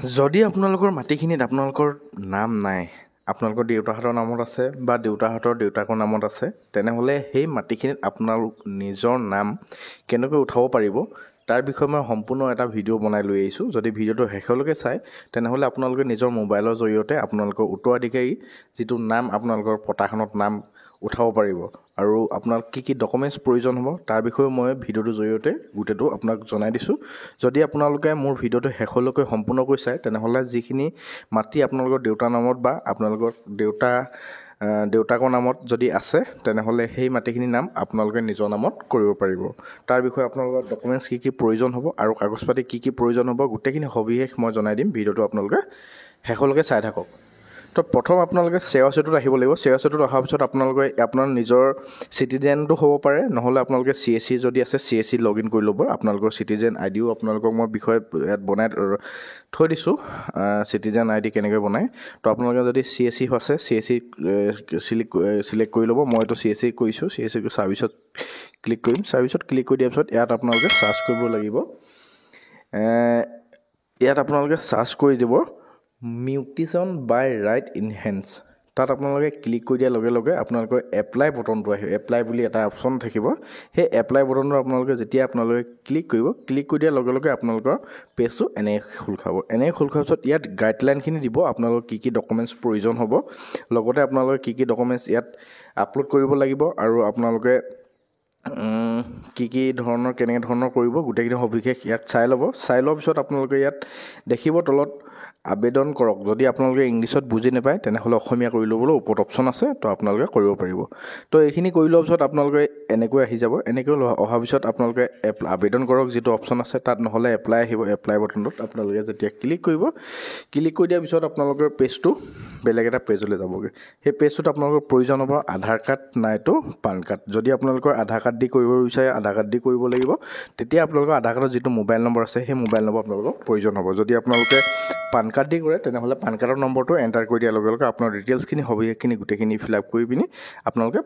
যদি আপোনালোকৰ মাটিখিনিত আপোনালোকৰ নাম নাই, আপোনালোকৰ দেউতাহঁতৰ নামত আছে বা দেউতাহঁতৰ দেউতাকৰ নামত আছে, তেনেহ'লে সেই মাটিখিনিত আপোনালোক নিজৰ নাম কেনেকৈ উঠাব পাৰিব তাৰ বিষয়ে মই সম্পূৰ্ণ এটা ভিডিঅ' বনাই লৈ আহিছোঁ। যদি ভিডিঅ'টো শেষলৈকে চায় তেনেহ'লে আপোনালোকে নিজৰ মোবাইলৰ জৰিয়তে আপোনালোকৰ উত্তৰাধিকাৰী যিটো নাম আপোনালোকৰ পটাখনত নাম উঠাব পাৰিব আৰু আপোনাক কি ডকুমেণ্টছ প্ৰয়োজন হ'ব তাৰ বিষয়ে মই ভিডিঅ'টোৰ জৰিয়তে গোটেইটো আপোনাক জনাই দিছোঁ। যদি আপোনালোকে মোৰ ভিডিঅ'টো শেষলৈকে সম্পূৰ্ণকৈ চায় তেনেহ'লে যিখিনি মাটি আপোনালোকৰ দেউতাৰ নামত বা আপোনালোকৰ দেউতাকৰ নামত যদি আছে তেনেহ'লে সেই মাটিখিনিৰ নাম আপোনালোকে নিজৰ নামত কৰিব পাৰিব। তাৰ বিষয়ে আপোনালোকৰ ডকুমেণ্টছ কি প্ৰয়োজন হ'ব আৰু কাগজ পাতি কি প্ৰয়োজন হ'ব গোটেইখিনি সবিশেষ মই জনাই দিম। ভিডিঅ'টো আপোনালোকে শেষলৈকে চাই থাকক। তো প্ৰথম আপোনালোকে চেৱাচেটত আহিব লাগিব। চেৱাচেটত অহাৰ পিছত আপোনালোকে আপোনাৰ নিজৰ চিটিজেনটো হ'ব পাৰে, নহ'লে আপোনালোকে CSC যদি আছে CSC লগ ইন কৰি ল'ব। আপোনালোকৰ চিটিজেন আইডিও আপোনালোকক মই বিষয়ে ইয়াত বনাই থৈ দিছোঁ, চিটিজেন আইডি কেনেকৈ বনায়। তো আপোনালোকে যদি CSC আছে CSC চিলেক্ট কৰি ল'ব। মইতো CSC কৰিছোঁ, CSC ছাৰ্ভিচত ক্লিক কৰিম। ছাৰ্ভিচত ক্লিক কৰি দিয়াৰ পিছত ইয়াত আপোনালোকে চাৰ্চ কৰিব লাগিব। ইয়াত আপোনালোকে চাৰ্চ কৰি দিব mutation by right in hands. তাত আপোনালোকে ক্লিক কৰি দিয়াৰ লগে লগে আপোনালোকৰ এপ্লাই বটনটো আহিব। এপ্লাই বুলি এটা অপশ্যন থাকিব। সেই এপ্লাই বটনটো আপোনালোকে যেতিয়া আপোনালোকে ক্লিক কৰিব, ক্লিক কৰি দিয়াৰ লগে লগে আপোনালোকৰ পেজটো এনেকৈ খোল খাব। এনেকৈ খোল খোৱাৰ পিছত ইয়াত গাইডলাইনখিনি দিব আপোনালোকৰ কি ডকুমেণ্টছ প্ৰয়োজন হ'ব, লগতে আপোনালোকে কি ডকুমেণ্টছ ইয়াত আপলোড কৰিব লাগিব আৰু আপোনালোকে কি ধৰণৰ কেনেকৈ ধৰণৰ কৰিব গোটেইখিনি সবিশেষ ইয়াত চাই ল'ব। চাই লোৱাৰ পিছত আপোনালোকে ইয়াত দেখিব তলত আবেদন কৰক। যদি আপোনালোকে ইংলিছত বুজি নাপায় তেনেহ'লে অসমীয়া কৰি ল'বলৈ ওপৰত অপশ্যন আছে, তো আপোনালোকে কৰিব পাৰিব। তো এইখিনি কৰি লোৱাৰ পিছত আপোনালোকে এনেকৈ আহি যাব। এনেকৈ অহাৰ পিছত আপোনালোকে আবেদন কৰক যিটো অপশ্যন আছে তাত, নহ'লে এপ্লাই আহিব। এপ্লাই বটনটোত আপোনালোকে যেতিয়া ক্লিক কৰিব, ক্লিক কৰি দিয়াৰ পিছত আপোনালোকৰ পেজটো বেলেগ এটা পেজলৈ যাবগৈ। সেই পেজটোত আপোনালোকৰ প্ৰয়োজন হ'ব আধাৰ কাৰ্ড নাইতো পান কাৰ্ড। যদি আপোনালোকৰ আধাৰ কাৰ্ড দি কৰিব বিচাৰে আধাৰ কাৰ্ড দি কৰিব লাগিব। তেতিয়া আপোনালোকৰ আধাৰ কাৰ্ডৰ যিটো মোবাইল নম্বৰ আছে সেই মোবাইল নম্বৰ আপোনালোকৰ প্ৰয়োজন হ'ব। যদি আপোনালোকে পান কাৰ্ড দি কৰে তেনেহ'লে পান কাৰ্ডৰ নম্বৰটো এণ্টাৰ কৰি দিয়াৰ লগে লগে আপোনাৰ ডিটেইলছখিনি সবিশেষখিনি গোটেইখিনি ফিল আপ কৰি পিনি আপোনালোকে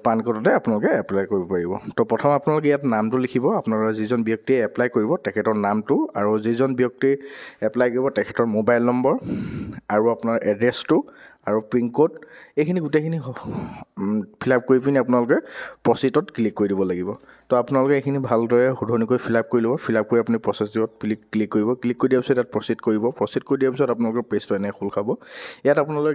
পান কাৰ্ডতে আপোনালোকে এপ্লাই কৰিব পাৰিব। তো প্ৰথম আপোনালোকে ইয়াত নামটো লিখিব, আপোনালোকৰ যিজন ব্যক্তিয়ে এপ্লাই কৰিব তেখেতৰ নামটো, আৰু যিজন ব্যক্তি এপ্লাই কৰিব তেখেতৰ মোবাইল নম্বৰ আৰু আপোনাৰ এড্ৰেছটো আৰু পিনক'ড, এইখিনি গোটেইখিনি ফিল আপ কৰি পিনি আপোনালোকে প্ৰচিডত ক্লিক কৰি দিব লাগিব। তো আপোনালোকে এইখিনি ভালদৰে শুধৰণিকৈ ফিল আপ কৰি ল'ব। ফিল আপ কৰি আপুনি প্ৰচেছত ক্লিক কৰিব। ক্লিক কৰি দিয়াৰ পিছত ইয়াত প্ৰচিড কৰিব। প্ৰচিড কৰি দিয়াৰ পিছত আপোনালোকৰ পেজটো এনেকৈ খোল খাব। ইয়াত আপোনালোকে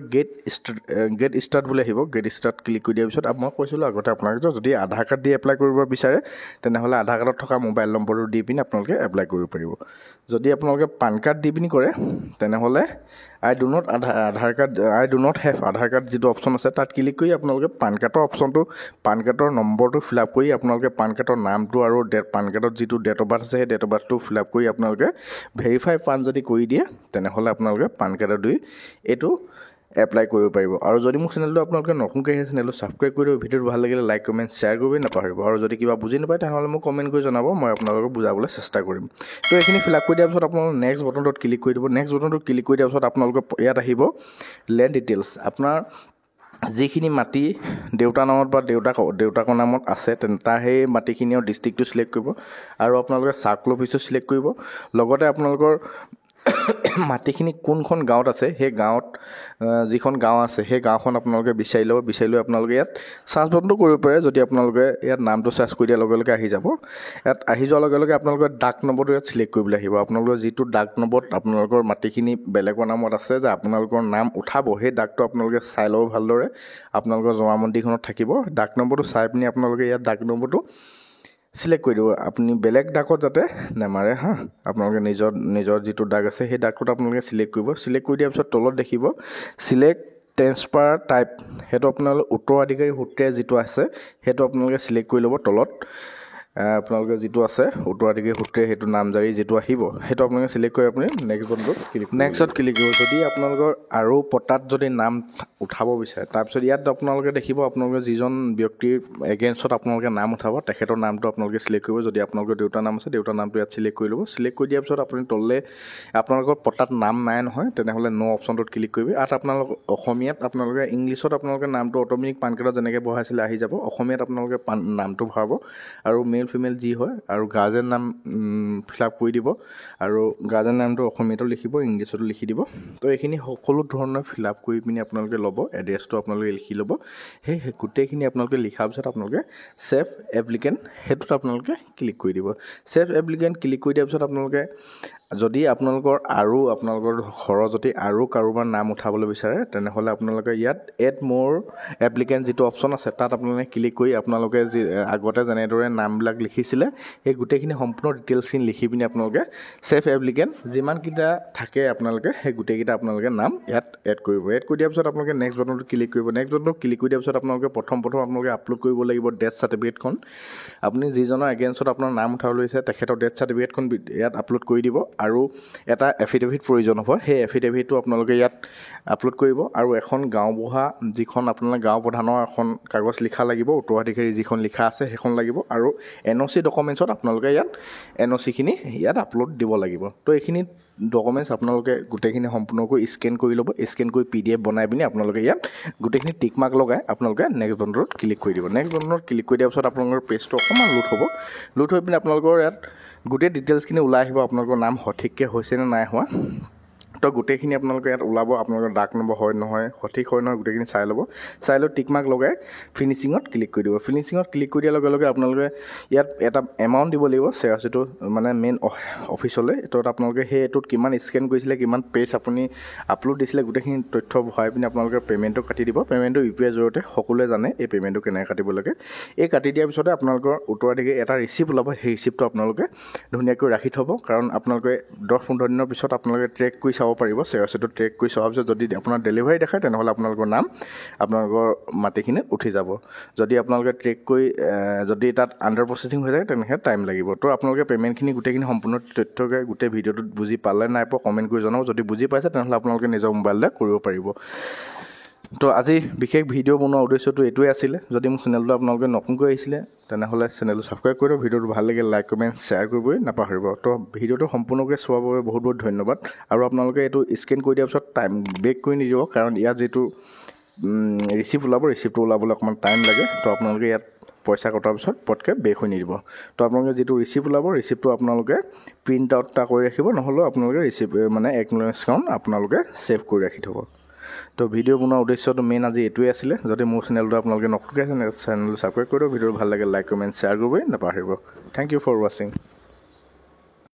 গেট ষ্টাৰ্ট বুলি আহিব। গেট ষ্টাৰ্ট ক্লিক কৰি দিয়াৰ পিছত মই কৈছিলোঁ আগতে আপোনালোকে যদি আধাৰ কাৰ্ড দি এপ্লাই কৰিব বিচাৰে তেনেহ'লে আধাৰ কাৰ্ডত থকা মোবাইল নম্বৰটো দি পিনি আপোনালোকে এপ্লাই কৰিব পাৰিব। যদি আপোনালোকে পান কাৰ্ড দি পিনি কৰে তেনেহ'লে I do not have Aadhaar card যিটো অপশ্যন আছে তাত ক্লিক কৰি আপোনালোকে পান কাৰ্ডৰ নম্বৰটো ফিল আপ কৰি আপোনালোকে পান কাৰ্ডৰ নামটো আৰু পান কাৰ্ডত যিটো ডেট অফ বাৰ্থ আছে সেই ডেট অফ বাৰ্থটো ফিল আপ কৰি আপোনালোকে ভেৰিফাই পান যদি কৰি দিয়ে তেনেহ'লে আপোনালোকে পান কাৰ্ডৰ দি এইটো এপ্লাই কৰিব পাৰিব। আৰু যদি মোৰ চেনেলটো আপোনালোকে নতুনকৈ সেই চেনেলটো ছাবস্ক্ৰাইব কৰি দিব। ভিডিঅ'টো ভাল লাগিলে লাইক কমেণ্ট শ্বেয়াৰ কৰিব নাপাহৰিব। আৰু যদি কিবা বুজি নাপায় তেনেহ'লে মোক কমেণ্ট কৰি জনাব, মই আপোনালোকক বুজাবলৈ চেষ্টা কৰিম। তো এইখিনি ফিল আপ কৰি দিয়াৰ পিছত আপোনালোকে নেক্সট বটনটোত ক্লিক কৰি দিব। নেক্সট বটনটোত ক্লিক কৰি দিয়াৰ পিছত আপোনালোকৰ ইয়াত আহিব লেণ্ড ডিটেইলছ। আপোনাৰ যিখিনি মাটি দেউতাৰ নামত বা দেউতাকৰ নামত আছে তাৰ সেই মাটিখিনি আৰু ডিষ্ট্ৰিক্টটো চিলেক্ট কৰিব আৰু আপোনালোকে চাৰ্কল অফিচটো চিলেক্ট কৰিব। লগতে আপোনালোকৰ মাটিখিনি কোনখন গাঁৱত আছে সেই গাঁৱত যিখন গাঁও আছে সেই গাঁওখন আপোনালোকে বিচাৰি ল'ব। বিচাৰি লৈ আপোনালোকে ইয়াত চাৰ্চ বটনটো কৰিব পাৰে। যদি আপোনালোকে ইয়াত নামটো চাৰ্চ কৰি দিয়াৰ লগে লগে আহি যাব। ইয়াত আহি যোৱাৰ লগে লগে আপোনালোকৰ ডাক নম্বৰটো ইয়াত চিলেক্ট কৰিবলৈ আহিব। আপোনালোকৰ যিটো ডাক নম্বৰত আপোনালোকৰ মাটিখিনি বেলেগৰ নামত আছে যে আপোনালোকৰ নাম উঠাব, সেই ডাকটো আপোনালোকে চাই ল'ব ভালদৰে। আপোনালোকৰ জমাবন্দীখনত থাকিব ডাক নম্বৰটো চাই পিনি আপোনালোকে ইয়াত ডাক নম্বৰটো চিলেক্ট কৰি দিব। আপুনি বেলেগ ডাকত যাতে নেমাৰে আপোনালোকে নিজৰ যিটো ডাক আছে সেই ডাকটোত আপোনালোকে চিলেক্ট কৰিব। চিলেক্ট কৰি দিয়াৰ পিছত তলত দেখিব চিলেক্ট ট্ৰেন্সফাৰ টাইপ, সেইটো আপোনালোকে উত্তৰাধিকাৰী সূত্ৰে যিটো আছে সেইটো আপোনালোকে চিলেক্ট কৰি ল'ব। তলত আপোনালোকে যিটো আছে উত্তৰাধিকাৰী সূত্ৰে সেইটো নামজাৰি যিটো আহিব সেইটো আপোনালোকে চিলেক্ট কৰি আপুনি নেক্সটত ক্লিক কৰিব। যদি আপোনালোকৰ আৰু পটাত যদি নাম উঠাব বিচাৰে তাৰপিছত ইয়াত আপোনালোকে দেখিব আপোনালোকে যিজন ব্যক্তিৰ এগেইনষ্টত আপোনালোকে নাম উঠাব তেখেতৰ নামটো আপোনালোকে চিলেক্ট কৰিব। যদি আপোনালোকৰ দেউতাৰ নাম আছে দেউতাৰ নামটো ইয়াত চিলেক্ট কৰি ল'ব। চিলেক্ট কৰি দিয়াৰ পিছত আপুনি তললৈ আপোনালোকৰ পটাত নাম নাই নহয় তেনেহ'লে ন' অপশ্যনটোত ক্লিক কৰিব। ইয়াত আপোনালোকে অসমীয়াত আপোনালোকে ইংলিছত আপোনালোকে নামটো অট'মেটিক পান কাৰ্ডত যেনেকৈ বহাইছিলে আহি যাব। অসমীয়াত আপোনালোকে নামটো ভৰাব আৰু মেল ফিমেল যি হয় আৰু গাৰ্জেন নাম ফিল আপ কৰি দিব আৰু গাৰ্জেন নামটো অসমীয়াতো লিখিব ইংলিছতো লিখি দিব তো এইখিনি সকলো ধৰণৰ ফিল আপ কৰি পিনি আপোনালোকে ল'ব এড্ৰেছটো আপোনালোকে লিখি ল'ব সেই গোটেইখিনি আপোনালোকে লিখাৰ পিছত আপোনালোকে ছেভ এপ্লিকেণ্ট সেইটোত আপোনালোকে ক্লিক কৰি দিব ছেভ এপ্লিকেণ্ট ক্লিক কৰি দিয়াৰ পিছত আপোনালোকে যদি আপোনালোকৰ আৰু আপোনালোকৰ ঘৰৰ যদি আৰু কাৰোবাৰ নাম উঠাবলৈ বিচাৰে তেনেহ'লে আপোনালোকে ইয়াত এড মোৰ এপ্লিকেণ্ট যিটো অপশ্যন আছে তাত আপোনালোকে ক্লিক কৰি আপোনালোকে যি আগতে যেনেদৰে নামবিলাক লিখিছিলে সেই গোটেইখিনি সম্পূৰ্ণ ডিটেইলছখিনি লিখি পিনি আপোনালোকে ছেভ এপ্লিকেণ্ট যিমানকেইটা থাকে আপোনালোকে সেই গোটেইকেইটা আপোনালোকে নাম ইয়াত এড কৰিব এড কৰি দিয়াৰ পিছত আপোনালোকে নেক্সট বাটনটো ক্লিক কৰিব নেক্সট বাটনটো ক্লিক কৰি দিয়াৰ পিছত আপোনালোকে প্ৰথম আপোনালোকে আপলোড কৰিব লাগিব ডেথ চাৰ্টিফিকেটখন আপুনি যিজনৰ এগেইনষ্টত আপোনাৰ নাম উঠাব লৈছে তেখেতৰ ডেথ চাৰ্টিফিকেটখন ইয়াত আপলোড কৰি দিব আৰু এটা এফিডেভিট প্ৰয়োজন হ'ব সেই এফিডেভিটটো আপোনালোকে ইয়াত আপলোড কৰিব আৰু এখন গাঁওবুঢ়া যিখন আপোনালোকে গাঁও প্ৰধানৰ এখন কাগজ লিখা লাগিব উত্তৰাধিকাৰী যিখন লিখা আছে সেইখন লাগিব আৰু NOC ডকুমেণ্টছত আপোনালোকে ইয়াত NOCখিনি ইয়াত আপলোড দিব লাগিব তো এইখিনি ডকুমেণ্টছ আপোনালোকে গোটেইখিনি সম্পূৰ্ণকৈ স্কেন কৰি ল'ব স্কেন কৰি PDF বনাই পিনি আপোনালোকে ইয়াত গোটেইখিনি টিক মাৰ্ক লগাই আপোনালোকে নেক্সট বাটনত ক্লিক কৰি দিব নেক্সট বাটনত ক্লিক কৰি দিয়াৰ পিছত আপোনালোকৰ পেজটো অকণমান লোড হৈ পিনি আপোনালোকৰ ইয়াত গোটেই ডিটেইলছখিনি ওলাই আহিব আপোনালোকৰ নাম সঠিককৈ হৈছে নে নাই হোৱা তো গোটেইখিনি আপোনালোকে ইয়াত ওলাব আপোনালোকৰ ডাক নম্বৰ হয় নহয় সঠিক হয় নহয় গোটেইখিনি চাই ল'ব চাই লৈ টিক মাৰ্ক লগাই ফিনিচিঙত ক্লিক কৰি দিব ফিনিচিঙত ক্লিক কৰি দিয়াৰ লগে লগে আপোনালোকে ইয়াত এটা এমাউণ্ট দিব লাগিব চেয়াৰটো মানে মেইন অফিচলৈ এইটোত আপোনালোকে সেই এইটোত কিমান স্কেন কৰিছিলে কিমান পেজ আপুনি আপলোড দিছিলে গোটেইখিনি তথ্য ভৰাই পিনি আপোনালোকে পে'মেণ্টটো কাটি দিব পে'মেণ্টটো UPI জৰিয়তে সকলোৱে জানে এই পে'মেণ্টটো কেনেকৈ কাটিব লাগে এই কাটি দিয়াৰ পিছতে আপোনালোকৰ উত্তৰাধিকাৰী এটা ৰিচিপ্ট ওলাব সেই ৰিচিপ্টটো আপোনালোকে ধুনীয়াকৈ ৰাখি থ'ব কাৰণ আপোনালোকে 10-15 দিনৰ পিছত আপোনালোকে ট্ৰেক কৰি চাব পাৰিব চেয়াৰটো ট্ৰেক কৰি চোৱাৰ পিছত যদি আপোনাৰ ডেলিভাৰী দেখায় তেনেহ'লে আপোনালোকৰ নাম আপোনালোকৰ মাটিখিনিত উঠি যাব যদি আপোনালোকে ট্ৰেক কৰি যদি তাত আণ্ডাৰ প্ৰচেছিং হৈ যায় তেনেকৈ টাইম লাগিব তো আপোনালোকে পে'মেণ্টখিনি গোটেইখিনি সম্পূৰ্ণ তথ্যকৈ গোটেই ভিডিঅ'টোত বুজি পালে নাই পোৱা কমেণ্ট কৰি জনাব যদি বুজি পাইছে তেনেহ'লে আপোনালোকে নিজৰ মোবাইলতে কৰিব পাৰিব তো আজি বিশেষ ভিডিঅ' বনোৱা উদ্দেশ্যটো এইটোৱে আছিলে যদি মোৰ চেনেলটো আপোনালোকে নতুনকৈ আহিছিলে তেনেহ'লে চেনেলটো ছাবস্ক্ৰাইব কৰি দিয়ক ভিডিঅ'টো ভাল লাগিলে লাইক কমেণ্ট শ্বেয়াৰ কৰিবই নাপাহৰিব তো ভিডিঅ'টো সম্পূৰ্ণকৈ চোৱাৰ বাবে বহুত বহুত ধন্যবাদ আৰু আপোনালোকে এইটো স্কেন কৰি দিয়াৰ পিছত টাইম বেক কৰি নিদিব কাৰণ ইয়াত যিটো ৰিচিপ্ট ওলাব ৰিচিপ্টটো ওলাবলৈ অকণমান টাইম লাগে তো আপোনালোকে ইয়াত পইচা কটাৰ পিছত পটকৈ বেক হৈ নিদিব তো আপোনালোকে যিটো ৰিচিপ্ট ওলাব ৰিচিপ্টটো আপোনালোকে প্ৰিণ্ট আউট এটা কৰি ৰাখিব নহ'লেও আপোনালোকে ৰিচিপ্ট মানে একনলেজখন আপোনালোকে ছেভ কৰি ৰাখি থ'ব তো ভিডিঅ' বনোৱাৰ উদ্দেশ্যটো মেইন আজি এইটোৱে আছিলে যদি মোৰ চেনেলটো আপোনালোকে নতুনকৈ চেনেলটো ছাবস্ক্ৰাইব কৰি দিয়ক ভিডিঅ'টো ভাল লাগে লাইক কমেণ্ট শ্বেয়াৰ কৰিবই নাপাহৰিব থেংক ইউ ফৰ ৱাচিং